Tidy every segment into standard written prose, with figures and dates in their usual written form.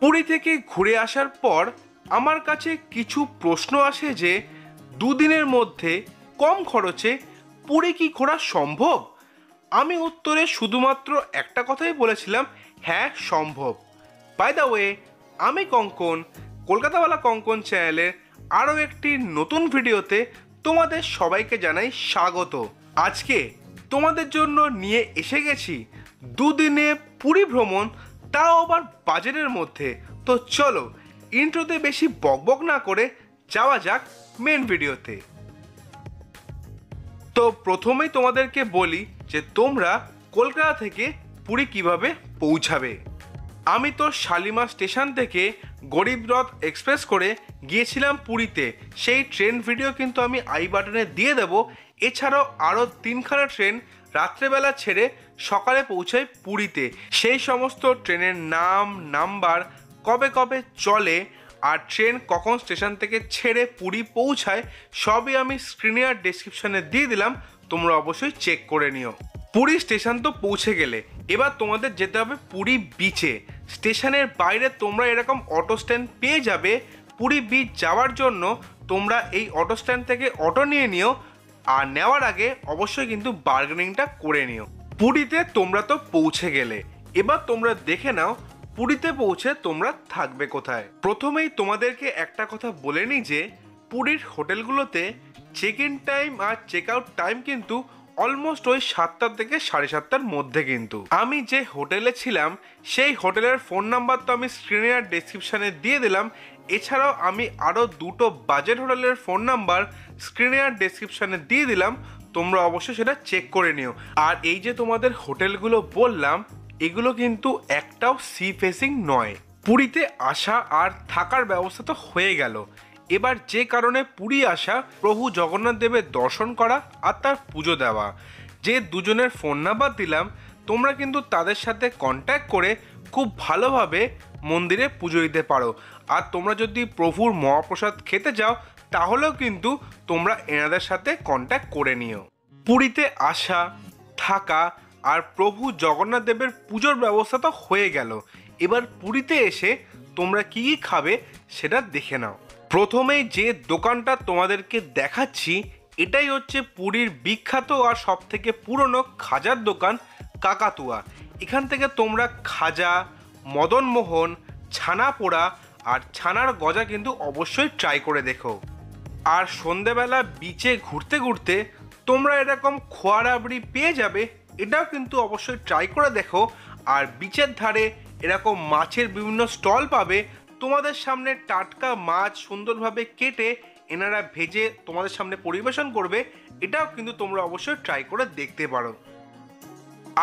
পুরী থেকে ঘুরে আসার পর আমার কাছে কিছু প্রশ্ন আসে যে দুদিনের মধ্যে কম খরচে পুরী কি ঘোরা সম্ভব। আমি উত্তরে শুধুমাত্র একটা কথাই বলেছিলাম, হ্যাঁ সম্ভব। বাই দ্য ওয়ে, আমি কঙ্কন, কলকাতাওয়ালা কঙ্কন চ্যানেলের আরও একটি নতুন ভিডিওতে তোমাদের সবাইকে জানাই স্বাগত। আজকে তোমাদের জন্য নিয়ে এসে গেছি দুদিনে পুরী ভ্রমণ, তাও আবার বাজেটের মধ্যে। তো চলো ইন্ট্রোতে বেশি বকবক না করে যাওয়া যাক মেন ভিডিওতে। তো প্রথমেই তোমাদেরকে বলি যে তোমরা কলকাতা থেকে পুরী কিভাবে পৌঁছাবে। আমি তো শালিমার স্টেশন থেকে গরিবরথ এক্সপ্রেস করে গিয়েছিলাম পুরীতে। সেই ট্রেন ভিডিও কিন্তু আমি আই বাটনে দিয়ে দেব। এছাড়াও আরও 3খানা ট্রেন রাত্রেবেলা ছেড়ে সকালে পৌঁছায় পুরীতে। সেই সমস্ত ট্রেনের নাম, নাম্বার, কবে কবে চলে আর ট্রেন কখন স্টেশন থেকে ছেড়ে পুরী পৌঁছায় সবই আমি স্ক্রিনে আর ডেসক্রিপশনে দিয়ে দিলাম, তোমরা অবশ্যই চেক করে নিও। পুরী স্টেশন তো পৌঁছে গেলে এবার তোমাদের যেতে হবে পুরী বিচে। স্টেশনের বাইরে তোমরা এরকম অটো স্ট্যান্ড পেয়ে যাবে। পুরী বিচ যাওয়ার জন্য তোমরা এই অটো স্ট্যান্ড থেকে অটো নিয়ে নিও, আর নেওয়ার আগে অবশ্যই কিন্তু বার্গেনিংটা করে নিও। পুরীতে তোমরা তো পৌঁছে গেলে, এবার তোমরা দেখে নাও পুরীতে পৌঁছে তোমরা থাকবে কোথায়। প্রথমেই তোমাদেরকে একটা কথা বলে নিই যে পুরীর হোটেলগুলোতে চেক ইন টাইম আর চেক আউট টাইম কিন্তু অলমোস্ট ওই 7টা থেকে 7:30টার মধ্যে। কিন্তু আমি যে হোটেলে ছিলাম সেই হোটেলের ফোন নাম্বার তো আমি স্ক্রিনে আর ডেসক্রিপশানে দিয়ে দিলাম। এছাড়াও আমি আরও দুটো বাজেট হোটেলের ফোন নাম্বার স্ক্রিনে আর ডেসক্রিপশানে দিয়ে দিলাম, তোমরা অবশ্যই সেটা চেক করে নিও। আর এই যে তোমাদের হোটেলগুলো বললাম এগুলো কিন্তু একটাও সি ফেসিং নয়। পুরীতে আসা আর থাকার ব্যবস্থা তো হয়ে গেল। এবার যে কারণে পুরী আসা, প্রভু জগন্নাথ দেবের দর্শন করা আর তার পুজো দেওয়া, যে দুজনের ফোন নাম্বার দিলাম তোমরা কিন্তু তাদের সাথে কন্ট্যাক্ট করে খুব ভালোভাবে মন্দিরে পুজো দিতে পারো। আর তোমরা যদি প্রভুর মহাপ্রসাদ খেতে যাও তাহলেও কিন্তু তোমরা এনাদের সাথে কন্ট্যাক্ট করে নিও। পুরীতে আসা, থাকা আর প্রভু জগন্নাথ দেবের পুজোর ব্যবস্থা তো হয়ে গেল। এবার পুরীতে এসে তোমরা কী কী খাবে সেটা দেখে নাও। প্রথমেই যে দোকানটা তোমাদেরকে দেখাচ্ছি এটাই হচ্ছে পুরীর বিখ্যাত আর সব থেকে পুরনো খাজার দোকান কাকাতুয়া। এখান থেকে তোমরা খাজা, মদনমোহন, ছানা পোড়া আর ছানার গজা কিন্তু অবশ্যই ট্রাই করে দেখো। আর সন্ধেবেলা বিচে ঘুরতে ঘুরতে তোমরা এরকম খোয়া রাবড়ি পেয়ে যাবে, এটাও কিন্তু অবশ্যই ট্রাই করে দেখো। আর বিচের ধারে এরকম মাছের বিভিন্ন স্টল পাবে, তোমাদের সামনে টাটকা মাছ সুন্দরভাবে কেটে এনারা ভেজে তোমাদের সামনে পরিবেশন করবে, এটাও কিন্তু তোমরা অবশ্যই ট্রাই করে দেখতে পারো।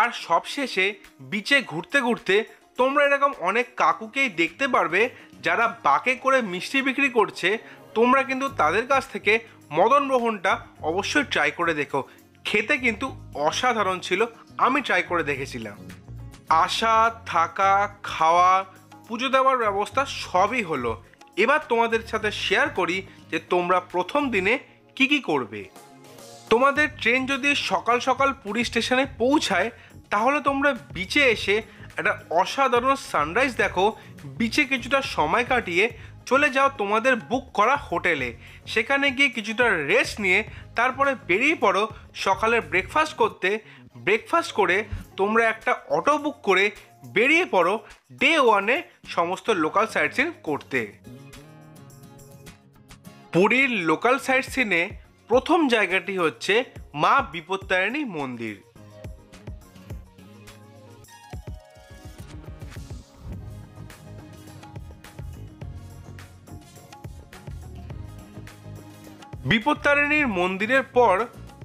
আর সবশেষে বিচে ঘুরতে ঘুরতে তোমরা এরকম অনেক কাকুকেই দেখতে পারবে যারা বাঁকে করে মিষ্টি বিক্রি করছে। তোমরা কিন্তু তাদের কাছ থেকে মদনমোহনটা অবশ্যই ট্রাই করে দেখো, খেতে কিন্তু অসাধারণ ছিল, আমি ট্রাই করে দেখেছিলাম। আসা, থাকা, খাওয়া, পুজো দেওয়ার ব্যবস্থা সবই হলো। এবার তোমাদের সাথে শেয়ার করি যে তোমরা প্রথম দিনে কি কি করবে। তোমাদের ট্রেন যদি সকাল সকাল পুরী স্টেশনে পৌঁছায় তাহলে তোমরা বিচে এসে একটা অসাধারণ সানরাইজ দেখো। বিচে কিছুটা সময় কাটিয়ে চলে যাও তোমাদের বুক করা হোটেলে, সেখানে গিয়ে কিছুটা রেস্ট নিয়ে তারপরে বেরিয়ে পড়ো সকালের ব্রেকফাস্ট করতে। ব্রেকফাস্ট করে তোমরা একটা অটো বুক করে বেরিয়ে পড়ো ডে 1-এ সমস্ত লোকাল সাইট সিন করতে। পুরীর লোকাল সাইট সিনে প্রথম জায়গাটি হচ্ছে মা বিপত্তারিণী মন্দির। বিপত্তারিণীর মন্দিরের পর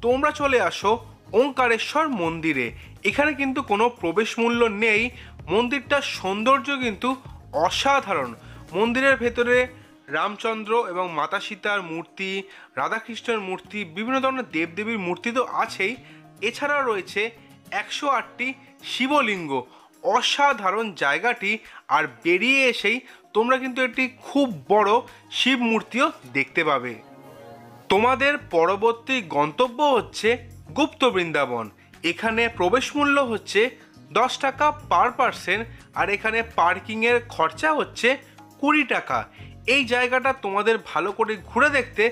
তোমরা চলে আসো ওঙ্কারেশ্বর মন্দিরে। এখানে কিন্তু কোনো প্রবেশ মূল্য নেই। মন্দিরটার সৌন্দর্য কিন্তু অসাধারণ। মন্দিরের ভেতরে রামচন্দ্র এবং মাতা সীতার মূর্তি, রাধাকৃষ্ণের মূর্তি, বিভিন্ন ধরনের দেবদেবীর মূর্তি তো আছেই, এছাড়াও রয়েছে 108টি শিবলিঙ্গ। অসাধারণ জায়গাটি। আর বেরিয়ে এসেই তোমরা কিন্তু একটি খুব বড় শিব মূর্তিও দেখতে পাবে। তোমাদের পরবর্তী গন্তব্য হচ্ছে গুপ্ত বৃন্দাবন। এখানে প্রবেশ মূল্য হচ্ছে 10 টাকা পার পার্সন, আর এখানে পার্কিংয়ের খরচা হচ্ছে 20 টাকা। এই জায়গাটা তোমাদের ভালো করে ঘুরে দেখতে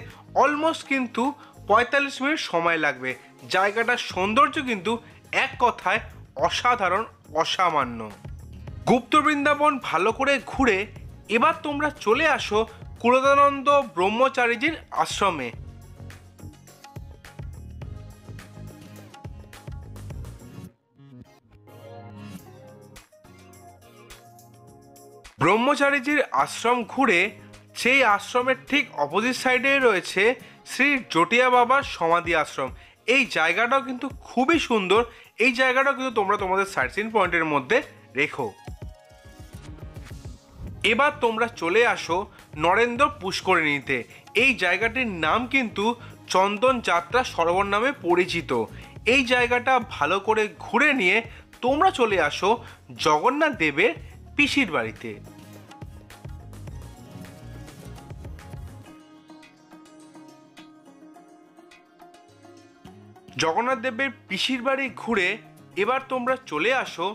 অলমোস্ট কিন্তু 45 মিনিট সময় লাগবে। জায়গাটার সৌন্দর্য কিন্তু এক কথায় অসাধারণ, অসামান্য। গুপ্ত বৃন্দাবন ভালো করে ঘুরে এবার তোমরা চলে আসো কুরদানন্দ ব্রহ্মচারীজির আশ্রমে। ব্রহ্মচারীজির আশ্রম ঘুরে সেই আশ্রমের ঠিক অপোজিট সাইডে রয়েছে শ্রী জটিয়া বাবার সমাধি আশ্রম। এই জায়গাটাও কিন্তু খুবই সুন্দর। এই জায়গাটাও কিন্তু তোমরা তোমাদের সাইট সিন পয়েন্টের মধ্যে রেখো। এবার তোমরা চলে আসো নরেন্দ্র পুষ্করিণীতে। এই জায়গাটির নাম কিন্তু চন্দন যাত্রা সরোবর নামে পরিচিত। এই জায়গাটা ভালো করে ঘুরে নিয়ে তোমরা চলে আসো জগন্নাথ দেবের পিসির বাড়িতে। জগন্নাথ দেবের পিসির বাড়ি ঘুরে এবার তোমরা চলে আসো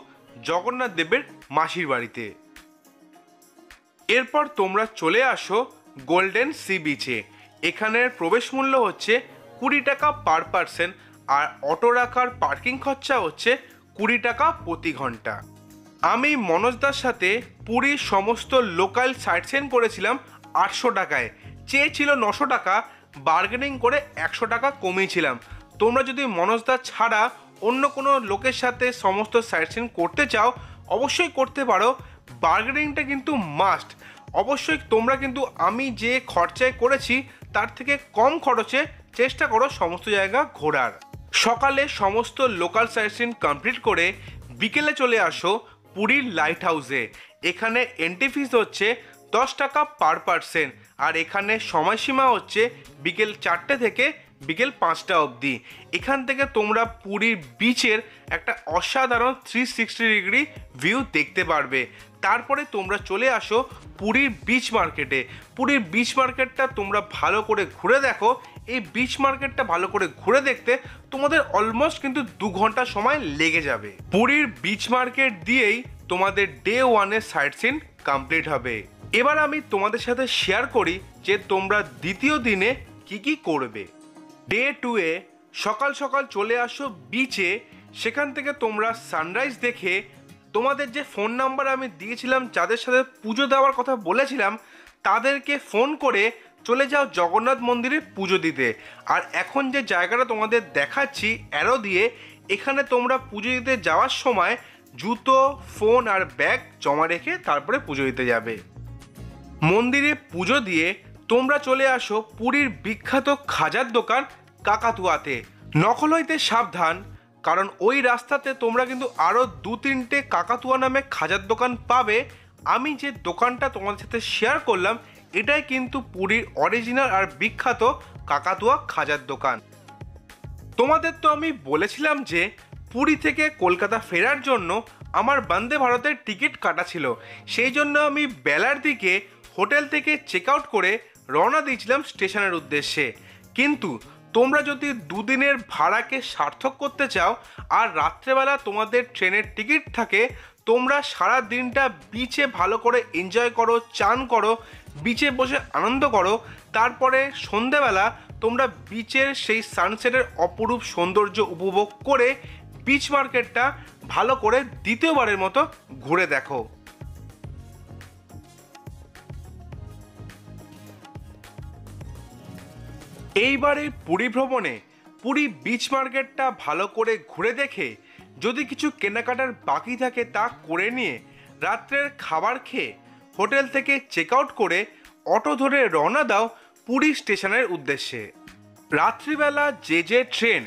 জগন্নাথ দেবের মাসির বাড়িতে। এরপর তোমরা চলে আসো গোল্ডেন সি বিচে। এখানের প্রবেশ মূল্য হচ্ছে 20 টাকা পার পার্সন, আর অটো রাখার পার্কিং খরচা হচ্ছে 20 টাকা প্রতি ঘন্টা। আমি মনোজদার সাথে পুরীর সমস্ত লোকাল সাইট সিন করেছিলাম 800 টাকায়, চেয়েছিল 900 টাকা, বার্গেনিং করে 100 টাকা কমিয়েছিলাম। তোমরা যদি মনোজদা ছাড়া অন্য কোনো লোকের সাথে সমস্ত সাইট সিন করতে চাও অবশ্যই করতে পারো, বার্গেনিংটা কিন্তু মাস্ট। অবশ্যই তোমরা কিন্তু আমি যে খরচায় করেছি তার থেকে কম খরচে চেষ্টা করো সমস্ত জায়গা ঘোরার। সকালে সমস্ত লোকাল সাইট সিন কমপ্লিট করে বিকেলে চলে আসো পুরীর লাইট হাউসে। এখানে এন্ট্রি ফিস হচ্ছে 10 টাকা পার পার্সন, আর এখানে সময়সীমা হচ্ছে বিকেল 4টে থেকে বিকেল 5টা অবধি। এখান থেকে তোমরা পুরীর বিচের একটা অসাধারণ 360 ডিগ্রি ভিউ দেখতে পারবে। তারপরে তোমরা চলে আসো পুরীর বিচ মার্কেটে। পুরীর বিচ মার্কেটটা তোমরা ভালো করে ঘুরে দেখো। এই বিচ মার্কেটটা ভালো করে ঘুরে দেখতে তোমাদের অলমোস্ট কিন্তু 2 ঘন্টা সময় লেগে যাবে। পুরীর বিচ মার্কেট দিয়েই তোমাদের ডে 1-এর সাইট সিন কমপ্লিট হবে। এবার আমি তোমাদের সাথে শেয়ার করি যে তোমরা দ্বিতীয় দিনে কি কি করবে। ডে 2-এ সকাল সকাল চলে আসো বিচে। সেখান থেকে তোমরা সানরাইজ দেখে তোমাদের যে ফোন নাম্বার আমি দিয়েছিলাম, যাদের সাথে পুজো দেওয়ার কথা বলেছিলাম, তাদেরকে ফোন করে চলে যাও জগন্নাথ মন্দিরে পুজো দিতে। আর এখন যে জায়গাটা তোমাদের দেখাচ্ছি অ্যারো দিয়ে, এখানে তোমরা পুজো দিতে যাওয়ার সময় জুতো, ফোন আর ব্যাগ জমা রেখে তারপরে পুজো দিতে যাবে। মন্দিরে পুজো দিয়ে তোমরা চলে আসো পুরীর বিখ্যাত খাজার দোকান কাকাতুয়াতে। নকল হইতে সাবধান, কারণ ওই রাস্তাতে তোমরা কিন্তু আরও 2-3টে কাকাতুয়া নামে খাজার দোকান পাবে। আমি যে দোকানটা তোমাদের সাথে শেয়ার করলাম এটাই কিন্তু পুরীর অরিজিনাল আর বিখ্যাত কাকাতুয়া খাজার দোকান। তোমাদের তো আমি বলেছিলাম যে পুরী থেকে কলকাতা ফেরার জন্য আমার বন্দে ভারতের টিকিট কাটা ছিল। সেই জন্য আমি বেলার দিকে হোটেল থেকে চেক আউট করে রওনা দিয়েছিলাম স্টেশনের উদ্দেশ্যে। কিন্তু তোমরা যদি 2 দিনের ভাড়াকে সার্থক করতে চাও আর রাত্রেবেলা তোমাদের ট্রেনের টিকিট থাকে, তোমরা সারা দিনটা বিচে ভালো করে এনজয় করো, চান করো, বিচে বসে আনন্দ করো। তারপরে সন্ধেবেলা তোমরা বিচের সেই সানসেটের অপরূপ সৌন্দর্য উপভোগ করে বিচ মার্কেটটা ভালো করে দ্বিতীয়বারের মতো ঘুরে দেখো। এইবারের পুরী ভ্রমণে পুরী বিচ মার্কেটটা ভালো করে ঘুরে দেখে যদি কিছু কেনাকাটার বাকি থাকে তা করে নিয়ে রাত্রের খাবার খেয়ে হোটেল থেকে চেক আউট করে অটো ধরে রওনা দাও পুরী স্টেশনের উদ্দেশ্যে। রাত্রিবেলা যে যে ট্রেন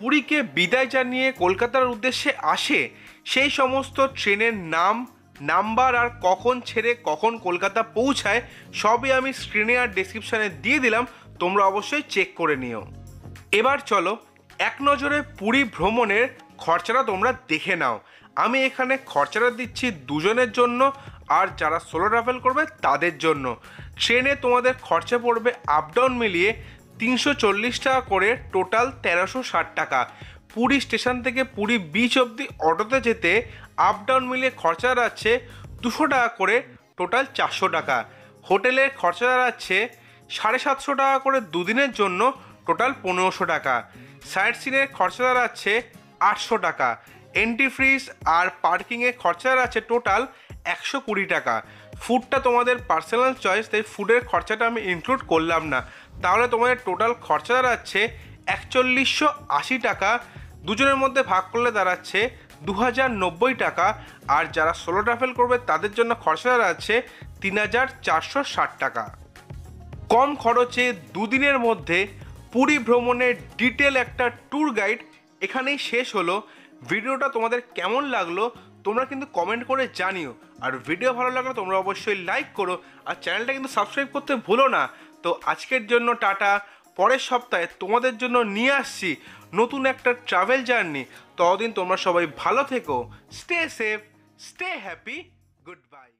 পুরীকে বিদায় জানিয়ে কলকাতার উদ্দেশ্যে আসে সেই সমস্ত ট্রেনের নাম, নাম্বার আর কখন ছেড়ে কখন কলকাতা পৌঁছায় সবই আমি স্ক্রিনে আর ডেসক্রিপশানে দিয়ে দিলাম, তোমরা অবশ্যই চেক করে নিও। এবার চলো এক নজরে পুরী ভ্রমণের খরচাটা তোমরা দেখে নাও। আমি এখানে খরচাটা দিচ্ছি 2 জনের জন্য, আর যারা সোলো ট্রাভেল করবে তাদের জন্য। ট্রেনে তোমাদের খরচা পড়বে আপ ডাউন মিলিয়ে 340 টাকা করে, টোটাল 1360 টাকা। পুরী স্টেশন থেকে পুরী বিচ অবধি অটোতে যেতে আপ ডাউন মিলিয়ে খরচা দাঁড়াচ্ছে 200 টাকা করে, টোটাল 400 টাকা। হোটেলের খরচা দাঁড়াচ্ছে 750 টাকা করে দুদিনের জন্য, টোটাল 1500 টাকা। সাইট সিনের খরচা দাঁড়াচ্ছে 800 টাকা। এন্ট্রি ফিস আর পার্কিংয়ে খরচা দাঁড়াচ্ছে টোটাল 120 টাকা। ফুডটা তোমাদের পার্সোনাল চয়েস, তাই ফুডের খরচাটা আমি ইনক্লুড করলাম না। তাহলে তোমাদের টোটাল খরচা দাঁড়াচ্ছে 4180 টাকা। দুজনের মধ্যে ভাগ করলে দাঁড়াচ্ছে 2090 টাকা। আর যারা সোলো ট্রাভেল করবে তাদের জন্য খরচা দাঁড়াচ্ছে 3460 টাকা। কম খরচে দুদিনের মধ্যে পুরী ভ্রমণের ডিটেল একটা ট্যুর গাইড এখানেই শেষ হলো। ভিডিওটা তোমাদের কেমন লাগলো তোমরা কিন্তু কমেন্ট করে জানিও। আর ভিডিও ভালো লাগলে তোমরা অবশ্যই লাইক করো, আর চ্যানেলটা কিন্তু সাবস্ক্রাইব করতে ভুলো না। তো আজকের জন্য টাটা। পরের সপ্তাহে তোমাদের জন্য নিয়ে আসছি নতুন একটা ট্রাভেল জার্নি। ততদিন তোমরা সবাই ভালো থেকো, stay safe, stay happy, good bye.